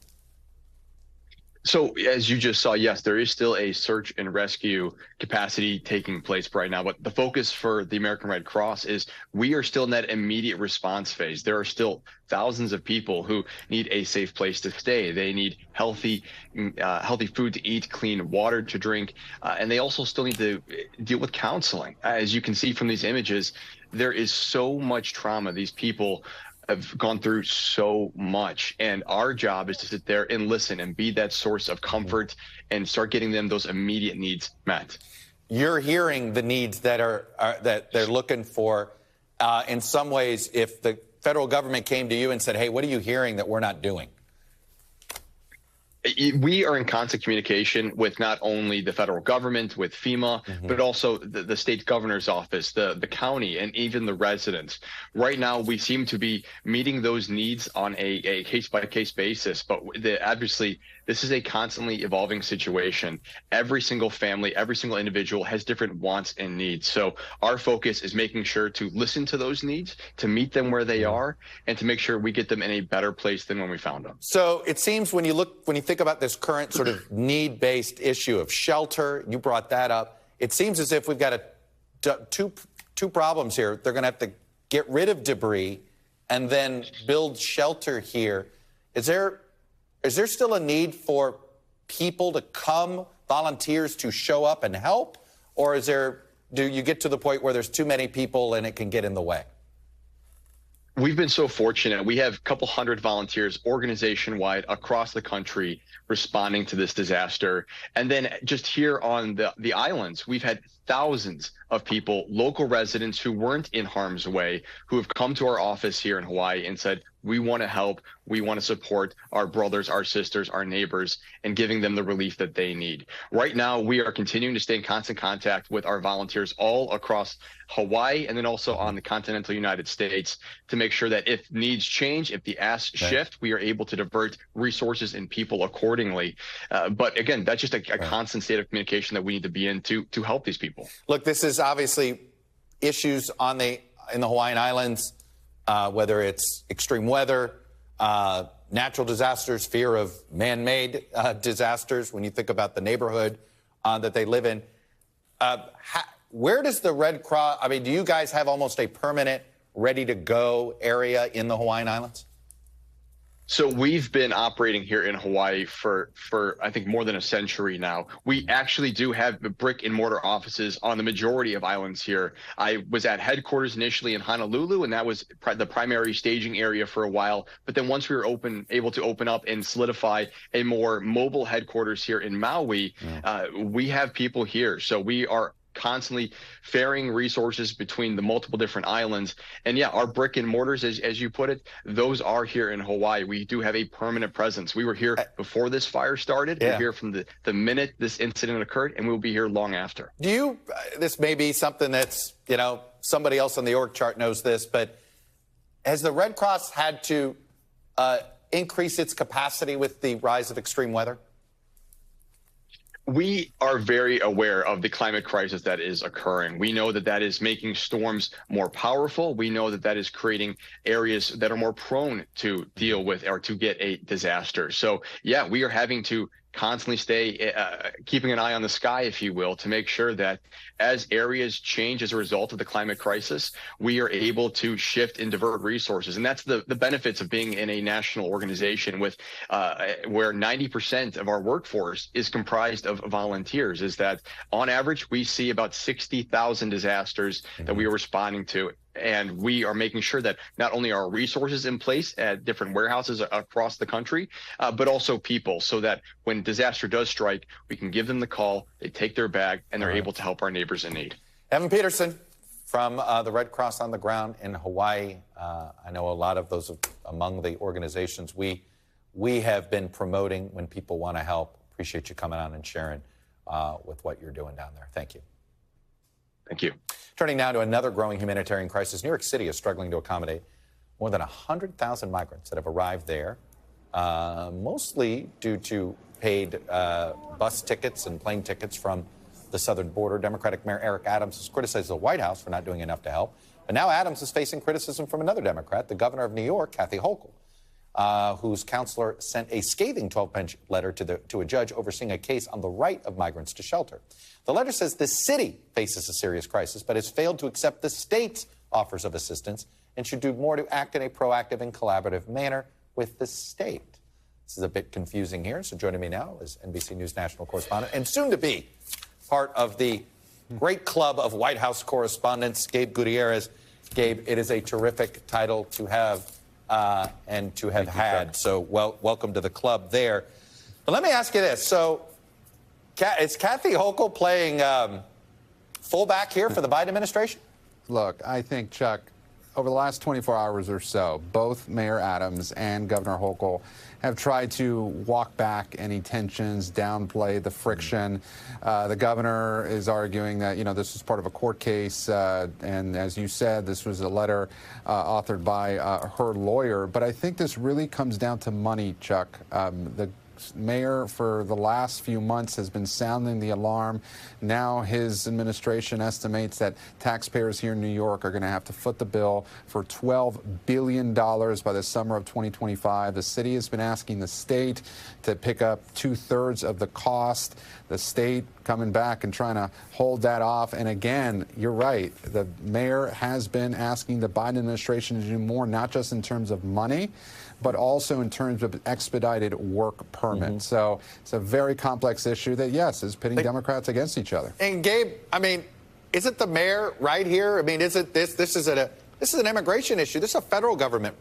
So as you just saw, yes, there is still a search and rescue capacity taking place right now. But the focus for the American Red Cross is we are still in that immediate response phase. There are still thousands of people who need a safe place to stay. They need healthy food to eat, clean water to drink, and they also still need to deal with counseling. As you can see from these images, there is so much trauma. These people have gone through so much, and our job is to sit there and listen and be that source of comfort and start getting them those immediate needs met. You're hearing the needs that are that they're looking for. In some ways, if the federal government came to you and said, hey, what are you hearing that we're not doing? We are in constant communication with not only the federal government, with FEMA, but also the state governor's office, the county, and even the residents. Right now, we seem to be meeting those needs on a case-by-case basis, but obviously, this is a constantly evolving situation. Every single family, every single individual has different wants and needs. So our focus is making sure to listen to those needs, to meet them where they are, and to make sure we get them in a better place than when we found them. So it seems when you think about this current sort of need-based issue of shelter, you brought that up, it seems as if we've got two problems here. They're going to have to get rid of debris and then build shelter here. Is there still a need for people to come, volunteers to show up and help? Or do you get to the point where there's too many people and it can get in the way? We've been so fortunate. We have a couple hundred volunteers organization-wide across the country responding to this disaster. And then just here on the islands, we've had thousands of people, local residents who weren't in harm's way, who have come to our office here in Hawaii and said, we want to help, we want to support our brothers, our sisters, our neighbors, and giving them the relief that they need. Right now, we are continuing to stay in constant contact with our volunteers all across Hawaii and then also on the continental United States to make sure that if needs change, if the asks shift, we are able to divert resources and people accordingly. But again, that's just a constant state of communication that we need to be in to help these people. Look, this is obviously issues in the Hawaiian Islands, whether it's extreme weather, natural disasters, fear of man-made disasters, when you think about the neighborhood that they live in. Where does the Red Cross, do you guys have almost a permanent, ready-to-go area in the Hawaiian Islands? So we've been operating here in Hawaii for I think more than a century now. We actually do have brick and mortar offices on the majority of islands here. I was at headquarters initially in Honolulu, and that was the primary staging area for a while. But then once we were able to open up and solidify a more mobile headquarters here in Maui, we have people here. So we are constantly ferrying resources between the multiple different islands. And yeah, our brick and mortars, as you put it, those are here in Hawaii. We do have a permanent presence. We were here before this fire started. We're here from the minute this incident occurred, and we'll be here long after. This may be something that's, somebody else on the org chart knows this, but has the Red Cross had to increase its capacity with the rise of extreme weather? We are very aware of the climate crisis that is occurring. We know that is making storms more powerful. We know that is creating areas that are more prone to deal with or to get a disaster. So, yeah, we are having to constantly stay keeping an eye on the sky, if you will, to make sure that as areas change as a result of the climate crisis, we are able to shift and divert resources. And that's the benefits of being in a national organization with where 90% of our workforce is comprised of volunteers, is that on average, we see about 60,000 disasters that we are responding to. And we are making sure that not only are resources in place at different warehouses across the country, but also people, so that when disaster does strike, we can give them the call, they take their bag, and they're able to help our neighbors in need. Evan Peterson from the Red Cross on the ground in Hawaii. I know a lot of those among the organizations we have been promoting when people want to help. Appreciate you coming on and sharing with what you're doing down there. Thank you. Thank you. Turning now to another growing humanitarian crisis. New York City is struggling to accommodate more than 100,000 migrants that have arrived there, mostly due to paid bus tickets and plane tickets from the southern border. Democratic Mayor Eric Adams has criticized the White House for not doing enough to help. But now Adams is facing criticism from another Democrat, the governor of New York, Kathy Hochul. whose counselor sent a scathing 12-page letter to a judge overseeing a case on the right of migrants to shelter. The letter says the city faces a serious crisis, but has failed to accept the state's offers of assistance and should do more to act in a proactive and collaborative manner with the state. This is a bit confusing here, so joining me now is NBC News national correspondent and soon to be part of the great club of White House correspondents, Gabe Gutierrez. Gabe, it is a terrific title to have and to have had. So welcome to the club there. But let me ask you this. So is Kathy Hochul playing fullback here for the Biden administration? Look, I think, Chuck, over the last 24 hours or so, both Mayor Adams and Governor Hochul have tried to walk back any tensions, downplay the friction. The governor is arguing that, this was part of a court case. And as you said, this was a letter authored by her lawyer. But I think this really comes down to money, Chuck. The mayor for the last few months has been sounding the alarm. Now his administration estimates that taxpayers here in New York are going to have to foot the bill for $12 billion by the summer of 2025. The city has been asking the state to pick up 2/3 of the cost. The state coming back and trying to hold that off. And again, you're right. The mayor has been asking the Biden administration to do more, not just in terms of money, but also in terms of expedited work permits. So it's a very complex issue that, yes, is pitting Democrats against each other. And Gabe, isn't the mayor right here? Isn't this is an immigration issue. This is a federal government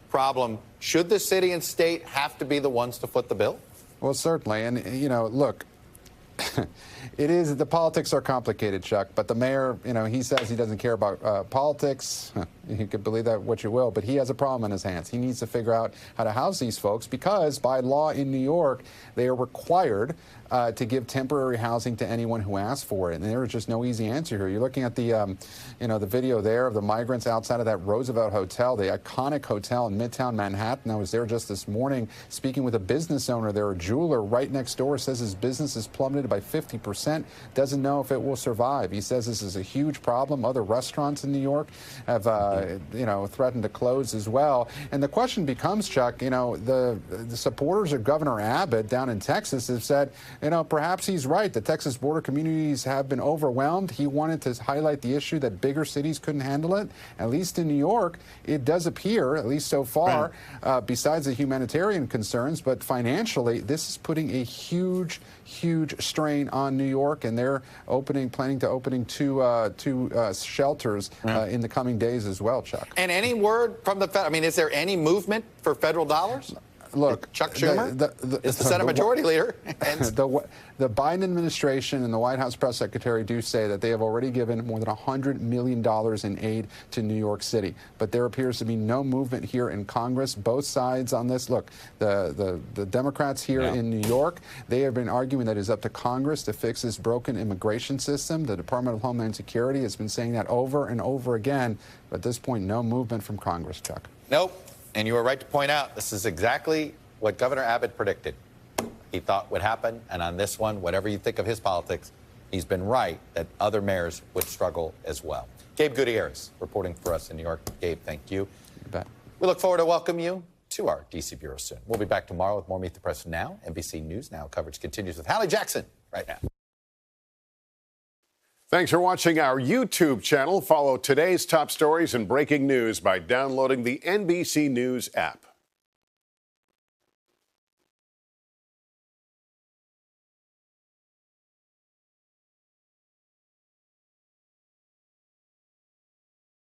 problem. Should the city and state have to be the ones to foot the bill? Well, certainly. And, look, the politics are complicated, Chuck, but the mayor, he says he doesn't care about politics. You could believe that what you will, but he has a problem on his hands. He needs to figure out how to house these folks because by law in New York, they are required to give temporary housing to anyone who asks for it. And there is just no easy answer here. You're looking at the, the video there of the migrants outside of that Roosevelt Hotel, the iconic hotel in Midtown Manhattan. I was there just this morning speaking with a business owner there, a jeweler right next door, says his business is plummeted by 50%, doesn't know if it will survive. He says this is a huge problem. Other restaurants in New York have, threatened to close as well. And the question becomes, Chuck, the supporters of Governor Abbott down in Texas have said, perhaps he's right. The Texas border communities have been overwhelmed. He wanted to highlight the issue that bigger cities couldn't handle it. At least in New York, it does appear, at least so far, besides the humanitarian concerns, but financially, this is putting a huge strain on New York, and they're planning to opening two shelters in the coming days as well, Chuck. And any word from the Fed? Is there any movement for federal dollars? Look, Chuck Schumer is the Senate Majority Leader. The Biden administration and the White House press secretary do say that they have already given more than $100 million in aid to New York City. But there appears to be no movement here in Congress. Both sides on this. Look, the Democrats here in New York, they have been arguing that it's up to Congress to fix this broken immigration system. The Department of Homeland Security has been saying that over and over again. But at this point, no movement from Congress, Chuck. Nope. And you were right to point out this is exactly what Governor Abbott predicted. He thought would happen. And on this one, whatever you think of his politics, he's been right that other mayors would struggle as well. Gabe Gutierrez reporting for us in New York. Gabe, thank you. You bet. We look forward to welcoming you to our D.C. Bureau soon. We'll be back tomorrow with more Meet the Press Now. NBC News Now coverage continues with Hallie Jackson right now. Thanks for watching our YouTube channel. Follow today's top stories and breaking news by downloading the NBC News app.